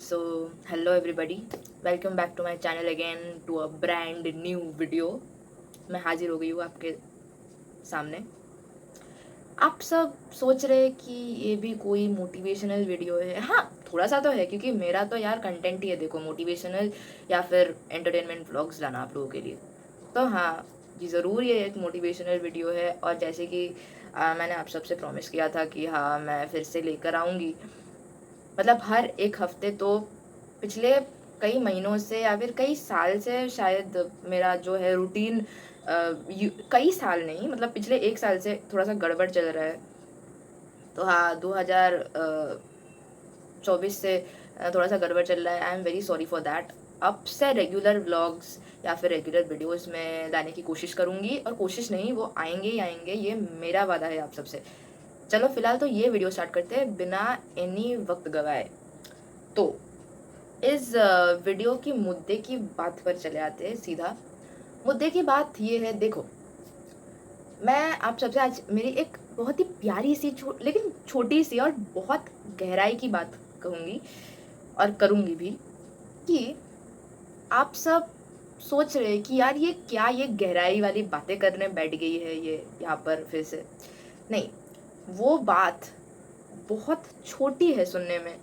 So, hello everybody, welcome back to my channel again to a brand new video. मैं हाजिर हो गई हूँ आपके सामने। आप सब सोच रहे कि ये भी कोई मोटिवेशनल वीडियो है। हाँ, थोड़ा सा तो है क्योंकि मेरा तो यार कंटेंट ही है, देखो, मोटिवेशनल या फिर एंटरटेनमेंट व्लॉग्स लाना आप लोगों के लिए। तो हाँ जी, ज़रूर ये एक मोटिवेशनल वीडियो है। और जैसे कि मैंने आप सबसे प्रॉमिस किया था कि हाँ मैं फिर से लेकर आऊँगी, मतलब हर एक हफ्ते। तो पिछले कई महीनों से या फिर कई साल से शायद मेरा जो है रूटीन, कई साल नहीं, मतलब पिछले एक साल से थोड़ा सा गड़बड़ चल रहा है। तो हाँ, 2024 से थोड़ा सा गड़बड़ चल रहा है। I am very sorry for that. अब से रेगुलर व्लॉग्स या फिर रेगुलर वीडियोस में लाने की कोशिश करूँगी, और कोशिश नहीं, वो आएंगे ही आएंगे, ये मेरा वादा है आप सबसे। चलो फिलहाल तो ये वीडियो स्टार्ट करते हैं बिना एनी वक्त गवाए। तो इस वीडियो की मुद्दे की बात पर चले आते हैं सीधा। मुद्दे की बात ये है, देखो, मैं आप सबसे आज मेरी एक बहुत ही प्यारी सी लेकिन छोटी सी और बहुत गहराई की बात कहूँगी और करूँगी भी, कि आप सब सोच रहे हैं कि यार ये क्या, ये गहराई वाली बातें करने बैठ गई है ये यहाँ पर फिर से। नहीं, वो बात बहुत छोटी है सुनने में,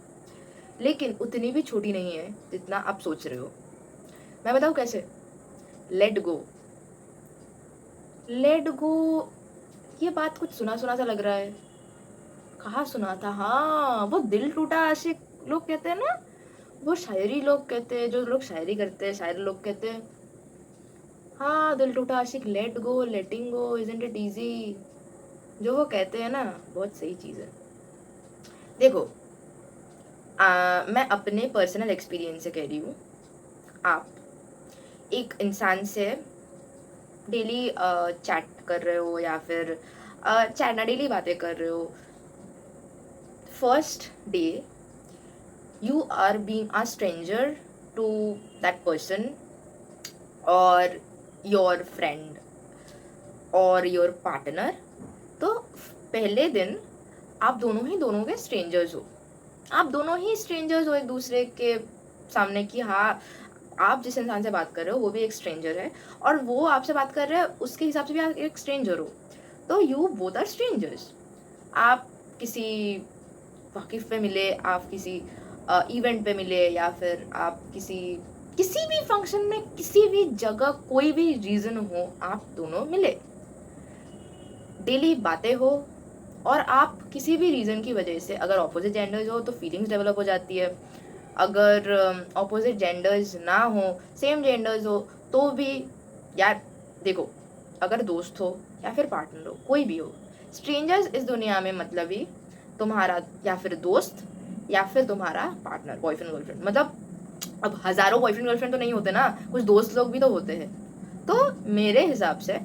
लेकिन उतनी भी छोटी नहीं है जितना आप सोच रहे हो। मैं बताऊँ कैसे? Let go. लेट गो, ये बात कुछ सुना सुना सा लग रहा है। कहाँ सुना था? हाँ, वो दिल टूटा आशिक लोग कहते हैं ना, वो शायरी लोग कहते हैं, जो लोग शायरी करते हैं, शायर लोग कहते हैं, हाँ दिल टूटा आशिक, let go, letting go isn't it easy, जो वो कहते हैं ना, बहुत सही चीज़ है। देखो, मैं अपने पर्सनल एक्सपीरियंस से कह रही हूँ। आप एक इंसान से डेली चैट कर रहे हो या फिर चैट ना, डेली बातें कर रहे हो। First day you are being a stranger to that person or your friend or your partner। तो पहले दिन आप दोनों के स्ट्रेंजर्स हो। आप दोनों ही स्ट्रेंजर्स हो एक दूसरे के सामने, कि हाँ, आप जिस इंसान से बात कर रहे हो वो भी एक स्ट्रेंजर है, और वो आपसे बात कर रहे हैं उसके हिसाब से भी आप एक स्ट्रेंजर हो। तो यू बोथ आर स्ट्रेंजर्स। आप किसी वाकिफ पे मिले, आप किसी इवेंट पे मिले, या फिर आप किसी किसी भी फंक्शन में, किसी भी जगह, कोई भी रीज़न हो, आप दोनों मिले, डेली बातें हो, और आप किसी भी रीज़न की वजह से, अगर ऑपोजिट जेंडर्स हो तो फीलिंग्स डेवलप हो जाती है, अगर ऑपोजिट जेंडर्स ना हो, सेम जेंडर्स हो, तो भी, यार देखो, अगर दोस्त हो या फिर पार्टनर हो, कोई भी हो, स्ट्रेंजर्स इस दुनिया में मतलब ही तुम्हारा या फिर दोस्त या फिर तुम्हारा पार्टनर, बॉयफ्रेंड गर्लफ्रेंड। मतलब अब हजारों बॉयफ्रेंड गर्लफ्रेंड तो नहीं होते ना, कुछ दोस्त लोग भी तो होते हैं। तो मेरे हिसाब से,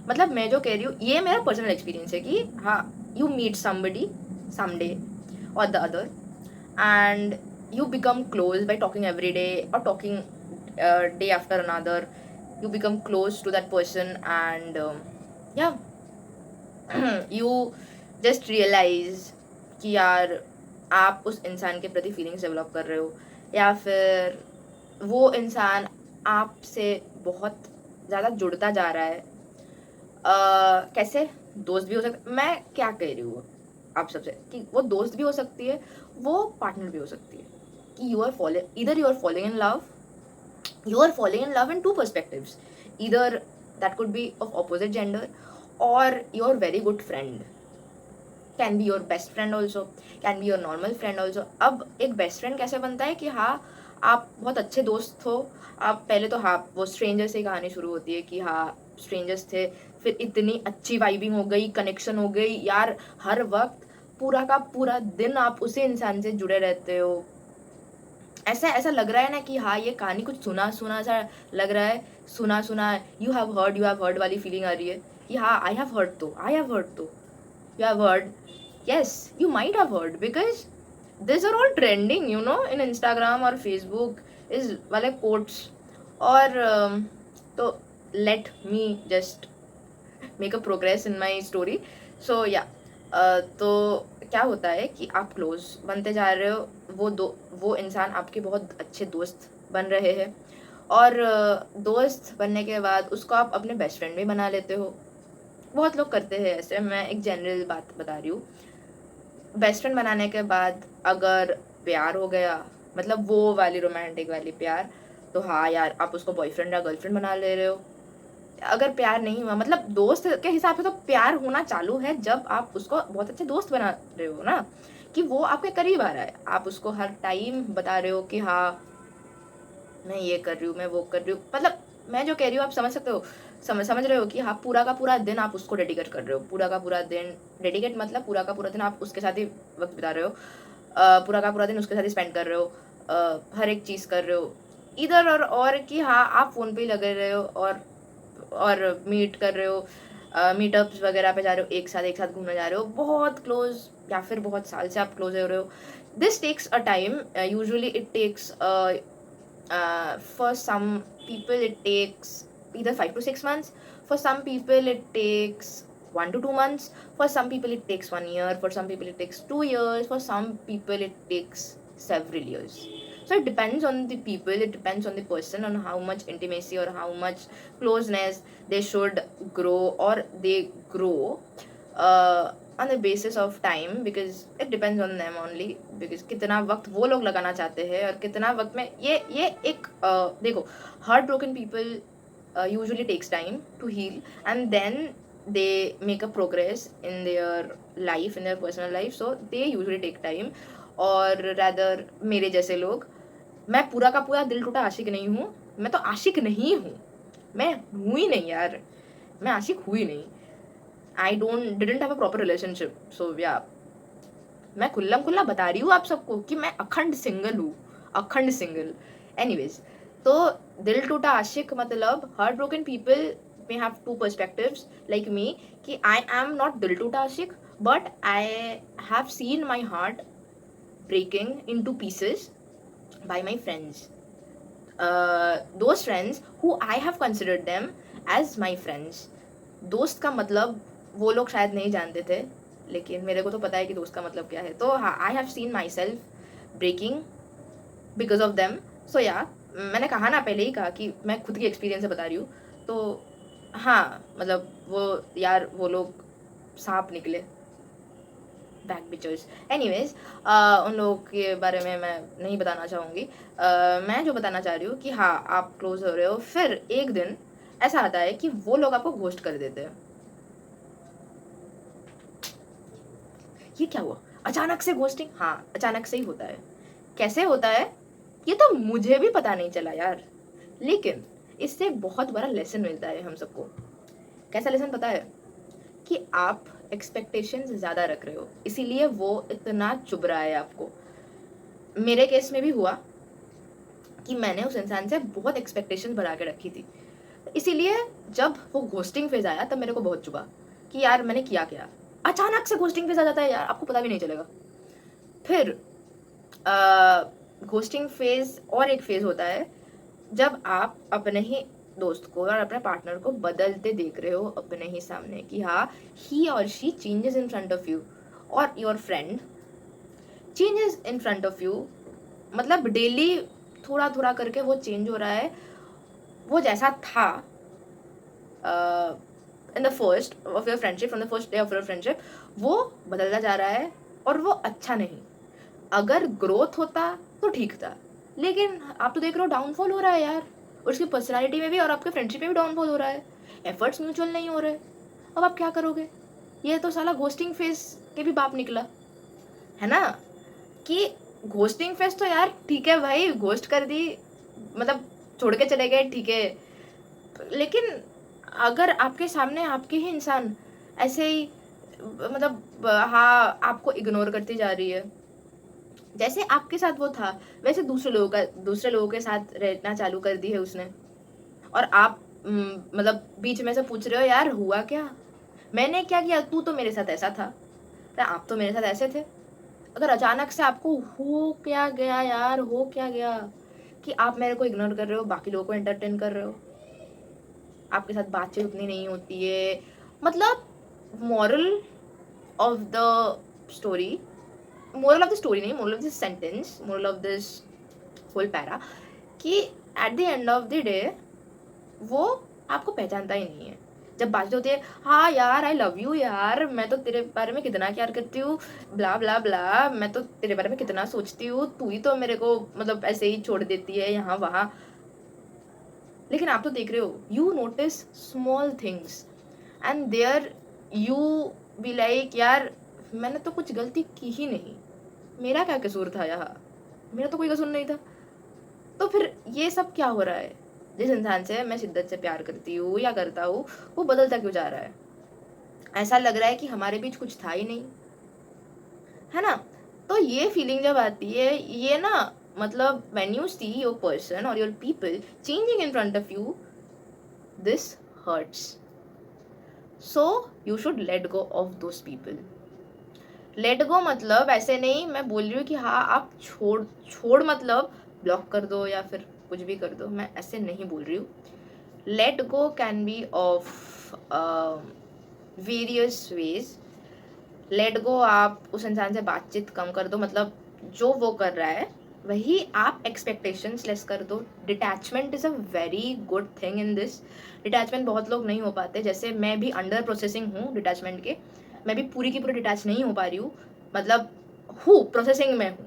मतलब मैं जो कह रही हूँ, ये मेरा पर्सनल एक्सपीरियंस है कि हाँ, you meet somebody someday or the other, and you become close by talking every day or talking day after another. You become close to that person, and yeah, you just realize कि यार आप उस इंसान के प्रति feelings develop कर रहे हो, या फिर वो इंसान आपसे बहुत ज़्यादा जुड़ता जा रहा है। कैसे? दोस्त भी हो सकता, मैं क्या कह रही हूँ आप सबसे, कि वो दोस्त भी हो सकती है, वो पार्टनर भी हो सकती है, कि यू आर फॉलोइंग, इधर you are following in love, you are falling in love in two perspectives, either that could be of opposite gender, or your very good friend, can be your best friend also, can be your normal friend also। अब एक best friend कैसे बनता है, कि हाँ, आप बहुत अच्छे दोस्त हो, आप पहले तो, हाँ, वो स्ट्रेंजर से कहानी शुरू होती है कि हाँ स्ट्रेंजर्स थे, फिर इतनी अच्छी वाइबिंग हो गई, कनेक्शन हो गई यार, हर वक्त पूरा का पूरा दिन आप उसी इंसान से जुड़े रहते हो। ऐसा ऐसा लग रहा है ना कि हाँ, ये कहानी कुछ सुना सुना सा लग रहा है, सुना सुना, यू हैव हर्ड वाली फीलिंग आ रही है, कि हाँ आई हैव हर्ड, तो आई हैव हर्ड, तो you have heard, yes, you might have heard, because these are all trending, you know, in Instagram or Facebook, is वाले quotes। और तो let me just make a progress in my story। So yeah, तो क्या होता है कि आप close बनते जा रहे हो, वो इंसान आपके बहुत अच्छे दोस्त बन रहे हैं, और दोस्त बनने के बाद उसको आप अपने बेस्ट फ्रेंड भी बना लेते हो। बहुत लोग करते हैं ऐसे, मैं एक जनरल बात बता रही हूँ। बेस्ट फ्रेंड बनाने के बाद अगर प्यार हो गया, मतलब वो वाली रोमांटिक वाली प्यार, तो हाँ यार, आप उसको बॉयफ्रेंड या गर्लफ्रेंड बना ले रहे हो। अगर प्यार नहीं हुआ, मतलब दोस्त के हिसाब से तो प्यार होना चालू है जब आप उसको बहुत अच्छे दोस्त बना रहे हो ना, कि वो आपके करीब आ रहा है, आप उसको हर टाइम बता रहे हो कि हाँ मैं ये कर रही हूँ, मैं वो कर रही हूँ, मतलब मैं जो कह रही हूँ आप समझ सकते हो, समझ रहे हो कि हाँ पूरा का पूरा दिन आप उसको डेडिकेट कर रहे हो, पूरा का पूरा दिन डेडिकेट, मतलब पूरा का पूरा दिन आप उसके साथ ही वक्त बिता रहे हो, पूरा का पूरा दिन उसके साथ ही स्पेंड कर रहे हो, हर एक चीज़ कर रहे हो इधर और कि हाँ आप फ़ोन पे ही लगे रहे हो, और मीट कर रहे हो, मीटअप्स वगैरह पे जा रहे हो, एक साथ घूमने जा रहे हो, बहुत क्लोज, या फिर बहुत साल से आप क्लोज हो रहे हो। This takes a time, usually it takes for some people it takes either 5 to 6 months, for some people it takes 1 to 2 months, for some people it takes 1 year, for some people it takes 2 years, for some people it takes several years. So it depends on the people, it depends on the person, on how much intimacy or how much closeness they should grow, or they grow on the basis of time, because it depends on them only, because कितना वक्त वो लोग लगाना चाहते हैं और कितना वक्त में ये एक देखो, heart broken people usually takes time to heal, and then they make a progress in their life, in their personal life, so they usually take time. और rather मेरे जैसे लोग, मैं पूरा का पूरा दिल टूटा आशिक नहीं हूँ, मैं तो आशिक नहीं हूँ, मैं हूँ ही नहीं यार, मैं आशिक हुई नहीं, I didn't have a proper relationship, so yeah मैं खुल्लम खुल्ला बता रही हूँ आप सबको कि मैं अखंड सिंगल हूँ, अखंड सिंगल। एनीवेज, तो दिल टूटा आशिक मतलब heart broken people may have two perspectives like me, कि I am not दिल टूटा आशिक, but I have seen my heart breaking into pieces by my friends, those friends who I have considered them as my friends. दोस्त का मतलब वो लोग शायद नहीं जानते थे, लेकिन मेरे को तो पता है कि दोस्त का मतलब क्या है। तो हाँ, I have seen myself breaking because of them. So yeah, मैंने कहा ना, पहले ही कहा कि मैं खुद की एक्सपीरियंस से बता रही हूँ। तो हाँ, मतलब वो यार, वो लोग सांप निकले, बैक बिचर्स। एनीवेज, उन लोगों के बारे में मैं नहीं बताना चाहूँगी। मैं जो बताना चाह रही हूँ कि हाँ, आप क्लोज हो रहे हो, फिर एक दिन ऐसा आता है कि वो लोग आपको घोस्ट कर देते हैं। ये क्या हुआ, अचानक से घोस्टिंग? हाँ, अचानक से ही होता है। कैसे होता है ये तो मुझे भी पता नहीं चला यार, लेकिन इससे एक बहुत बड़ा लेसन मिलता है हम सबको। कैसा लेसन पता है? कि आप एक्सपेक्टेशंस ज़्यादा रख रहे हो, इसीलिए वो इतना चुभ रहा है आपको। मेरे केस में भी हुआ कि मैंने उस इंसान से बहुत एक्सपेक्टेशंस बढ़ा के रखी थी, इसीलिए जब वो घोस्टिंग फेज आया तब मेरे को बहुत चुभा कि यार मैंने किया क्या। अचानक से घोस्टिंग फेज आ जाता है यार, आपको पता भी नहीं चलेगा। फिर घोस्टिंग फेज और एक फेज होता है जब आप अपने ही दोस्त को और अपने पार्टनर को बदलते देख रहे हो अपने ही सामने, कि हाँ, ही और she changes in front of you, और your friend changes in front of you, मतलब डेली थोड़ा थोड़ा करके वो चेंज हो रहा है। वो जैसा था in the first of your friendship, from the first day of your friendship, वो बदलता जा रहा है, और वो अच्छा नहीं। अगर ग्रोथ होता तो ठीक था, लेकिन आप तो देख रहे हो डाउनफॉल हो रहा है यार, उसकी पर्सनालिटी में भी और आपके फ्रेंडशिप में भी डाउनफॉल हो रहा है, एफर्ट्स म्यूचुअल नहीं हो रहे। अब आप क्या करोगे? ये तो साला घोस्टिंग फेस के भी बाप निकला है ना। कि घोस्टिंग फेस तो यार ठीक है भाई, घोस्ट कर दी, मतलब छोड़ के चले गए, ठीक है, लेकिन अगर आपके सामने आपके ही इंसान ऐसे ही, मतलब हाँ, आपको इग्नोर करती जा रही है, जैसे आपके साथ वो था वैसे दूसरे लोगों के साथ रहना चालू कर दी है उसने, और आप मतलब बीच में से पूछ रहे हो यार हुआ क्या, मैंने क्या किया, तू तो मेरे साथ ऐसा था, अरे आप तो मेरे साथ ऐसे थे। अगर अचानक से आपको हो क्या गया यार, हो क्या गया कि आप मेरे को इग्नोर कर रहे हो, बाकी लोगों को एंटरटेन कर रहे हो, आपके साथ बातचीत उतनी नहीं होती है। मतलब moral of the story, moral of the story नहीं, moral of this sentence, moral of this whole para, कि at the end of the day वो आपको पहचानता ही नहीं है। जब बातें होती है, हाँ यार आई लव यू यार, मैं तो तेरे बारे में कितना प्यार करती हूँ, ब्ला ब्ला ब्ला, मैं तो तेरे बारे में कितना सोचती हूँ, तू ही तो मेरे को मतलब ऐसे ही छोड़ देती है यहाँ वहाँ। लेकिन आप तो देख रहे हो, you notice small things and there you be like यार मैंने तो कुछ गलती की ही नहीं, मेरा क्या कसूर था यहाँ, मेरा तो कोई कसूर नहीं था। तो फिर ये सब क्या हो रहा है? जिस इंसान से मैं शिद्दत से प्यार करती हूँ या करता हूँ, वो बदलता क्यों जा रहा है? ऐसा लग रहा है कि हमारे बीच कुछ था ही नहीं, है ना? तो ये फीलिंग जब आती है, ये ना मतलब when you see your person और your people changing in front of you, this hurts. So you should let go of those people. Let go मतलब ऐसे नहीं मैं बोल रही हूँ कि हाँ आप छोड़ छोड़ मतलब ब्लॉक कर दो या फिर कुछ भी कर दो, मैं ऐसे नहीं बोल रही हूँ। Let go can be of various ways. Let go, आप उस इंसान से बातचीत कम कर दो, मतलब जो वो कर रहा है वही आप एक्सपेक्टेशंस लेस कर दो। Detachment is a very good thing in this. Detachment बहुत लोग नहीं हो पाते, जैसे मैं भी अंडर प्रोसेसिंग हूँ डिटैचमेंट के, मैं भी पूरी की पूरी डिटैच नहीं हो पा रही हूँ, मतलब हूँ प्रोसेसिंग में हूँ,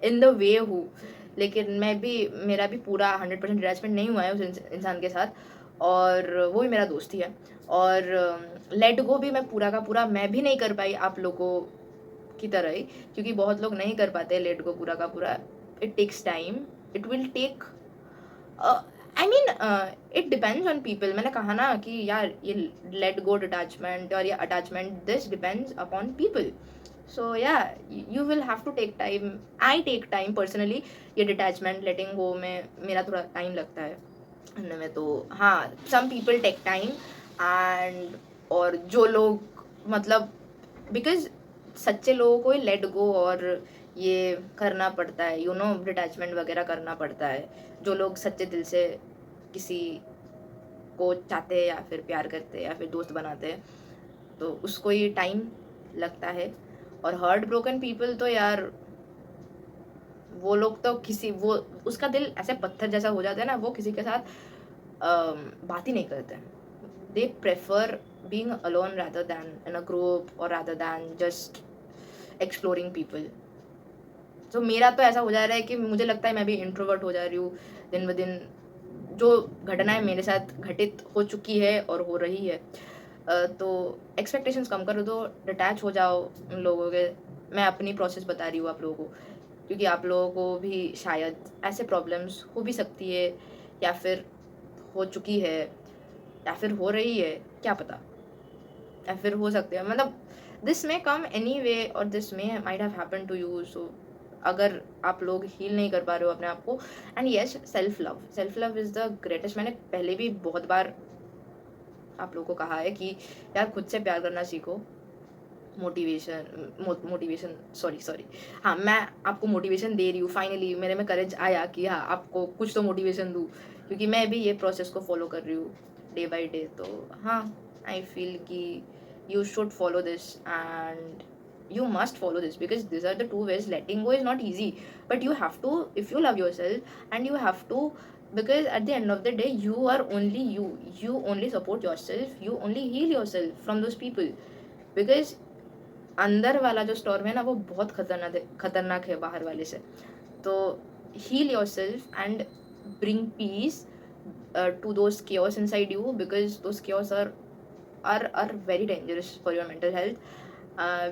इन द वे हूँ, लेकिन मैं भी मेरा भी पूरा 100% डिटैचमेंट नहीं हुआ है उस इंसान के साथ, और वो भी मेरा दोस्त ही है। और लेट गो भी मैं पूरा का पूरा मैं भी नहीं कर पाई आप लोगों की तरह ही, क्योंकि बहुत लोग नहीं कर पाते लेट गो पूरा का पूरा। It takes time, it will take, I mean it depends on people. मैंने कहा ना कि यार ये लेट गो डिटैचमेंट और ये attachment, this depends upon people. So yeah you will have to take time. I take time personally, ये detachment letting go में मेरा थोड़ा टाइम लगता है करने में। तो हाँ, some people take time and, और जो लोग मतलब बिकॉज सच्चे लोगों को ही लेट गो और ये करना पड़ता है, यू नो डिटैचमेंट वगैरह करना पड़ता है। जो लोग सच्चे दिल से किसी को चाहते हैं या फिर प्यार करते हैं या फिर दोस्त बनाते हैं, तो उसको ये टाइम लगता है। और हार्ट ब्रोकन पीपल तो यार वो लोग तो किसी वो उसका दिल ऐसे पत्थर जैसा हो जाता है ना, वो किसी के साथ बात ही नहीं करते हैं। They prefer being alone rather than in a group or rather than just exploring people। तो मेरा तो ऐसा हो जा रहा है कि मुझे लगता है मैं भी इंट्रोवर्ट हो जा रही हूँ दिन ब दिन। जो घटनाएं मेरे साथ घटित हो चुकी है और हो रही है, तो एक्सपेक्टेशंस कम कर दो, डिटैच हो जाओ उन लोगों के। मैं अपनी प्रोसेस बता रही हूँ आप लोगों को, क्योंकि आप लोगों को भी शायद ऐसे प्रॉब्लम्स हो भी सकती है, या फिर हो चुकी है, या फिर हो रही है, क्या पता, या फिर हो सकते हैं, मतलब दिस में कम एनी वे और दिस में might have happen to you. So अगर आप लोग हील नहीं कर पा रहे हो अपने आप को, and yes self love is the greatest. मैंने पहले भी बहुत बार आप लोगों को कहा है कि यार खुद से प्यार करना सीखो। मोटिवेशन सॉरी हाँ, मैं आपको मोटिवेशन दे रही हूँ, फाइनली मेरे में करेज आया कि हाँ आपको कुछ तो मोटिवेशन दूँ, क्योंकि मैं भी ये प्रोसेस को फॉलो कर रही हूँ डे बाय डे। तो हाँ, आई फील कि you should follow this, and you must follow this, because these are the two ways. Letting go is not easy, but you have to, if you love yourself, and you have to, because at the end of the day you are only you only support yourself, you only heal yourself from those people, because अंदर वाला जो storm है ना वो बहुत खतरनाक है बाहर वाले से। तो heal yourself and bring peace to those chaos inside you, because those chaos are very dangerous for your mental health,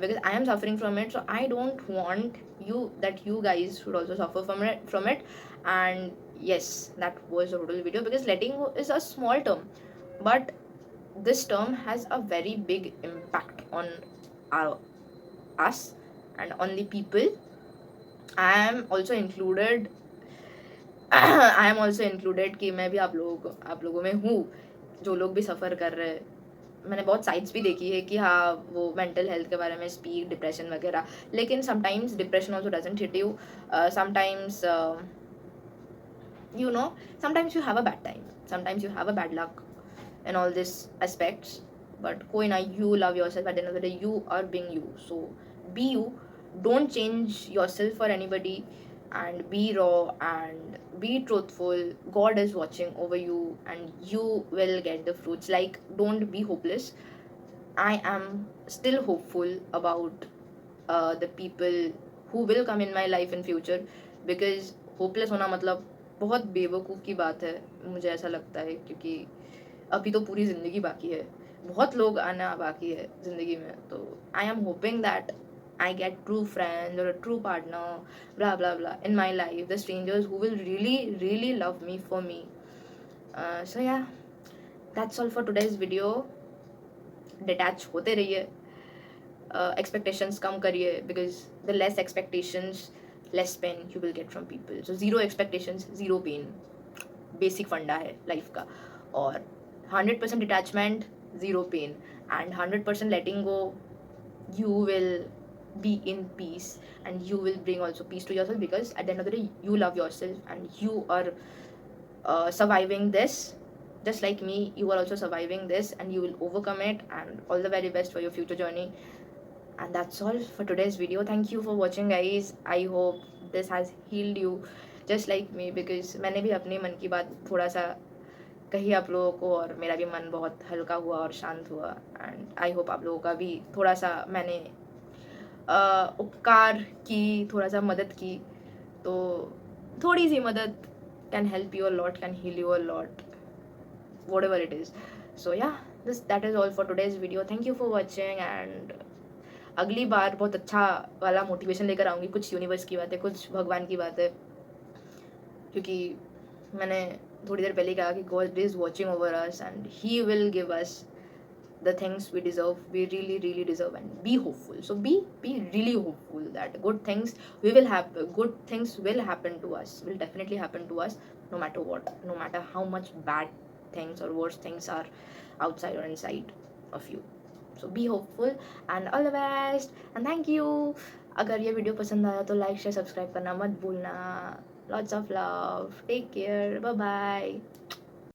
because I am suffering from it, so I don't want you guys should also suffer from it. And yes, that was a total video, because letting go is a small term, but this term has a very big impact on our us and on the people. I am also included I am also included, कि मैं भी आप लोगों में हूँ जो लोग भी सफ़र कर रहे हैं। मैंने बहुत साइट्स भी देखी है कि हाँ वो मेंटल हेल्थ के बारे में स्पीक, डिप्रेशन वगैरह, लेकिन sometimes depression also doesn't hit you. Sometimes you know, sometimes you have a bad time, sometimes you have a bad luck in all these aspects, but koi na, you love yourself, at the end of the day you are being you, so be you, don't change yourself for anybody, and be raw and be truthful. God is watching over you and you will get the fruits. Like, don't be hopeless. I am still hopeful about the people who will come in my life in future, because hopeless होना मतलब बहुत बेवकूफ़ की बात है, मुझे ऐसा लगता है, क्योंकि अभी तो पूरी ज़िंदगी बाकी है, बहुत लोग आना बाकी है ज़िंदगी में. तो I am hoping that I get true friends or a true partner, blah blah blah, in my life. The strangers who will really, really love me for me. So yeah, that's all for today's video. Detach होते रहिए, expectations कम करिए, because the less expectations, less pain you will get from people. So zero expectations, zero pain, basic फंडा है life का. और 100% detachment, zero pain, and 100% letting go, you will be in peace, and you will bring also peace to yourself, because at the end of the day you love yourself and you are surviving this. Just like me, you are also surviving this and you will overcome it, and all the very best for your future journey. And that's all for today's video. Thank you for watching, guys. I hope this has healed you just like me, because मैंने भी अपने मन की बात थोड़ा सा कही आप लोगों को, और मेरा भी मन बहुत हल्का हुआ और शांत हुआ. एंड आई होप आप लोगों का भी थोड़ा सा मैंने उपकार की, थोड़ा सा मदद की. तो थोड़ी सी मदद can help you a lot, can heal you a lot, whatever it is. So yeah, that is all for today's video. Thank you for watching, and अगली बार बहुत अच्छा वाला मोटिवेशन लेकर आऊँगी, कुछ यूनिवर्स की बातें, कुछ भगवान की बातें, क्योंकि मैंने थोड़ी देर पहले कहा कि God is watching over us and he will give us the things we deserve, we really, really deserve. And be hopeful. So be really hopeful that good things will happen to us, will definitely happen to us, no matter what, no matter how much bad things or worse things are outside or inside of you. So be hopeful and all the best, and thank you. अगर ये video पसंद आया तो like share subscribe करना मत भूलना. Lots of love, take care, bye bye.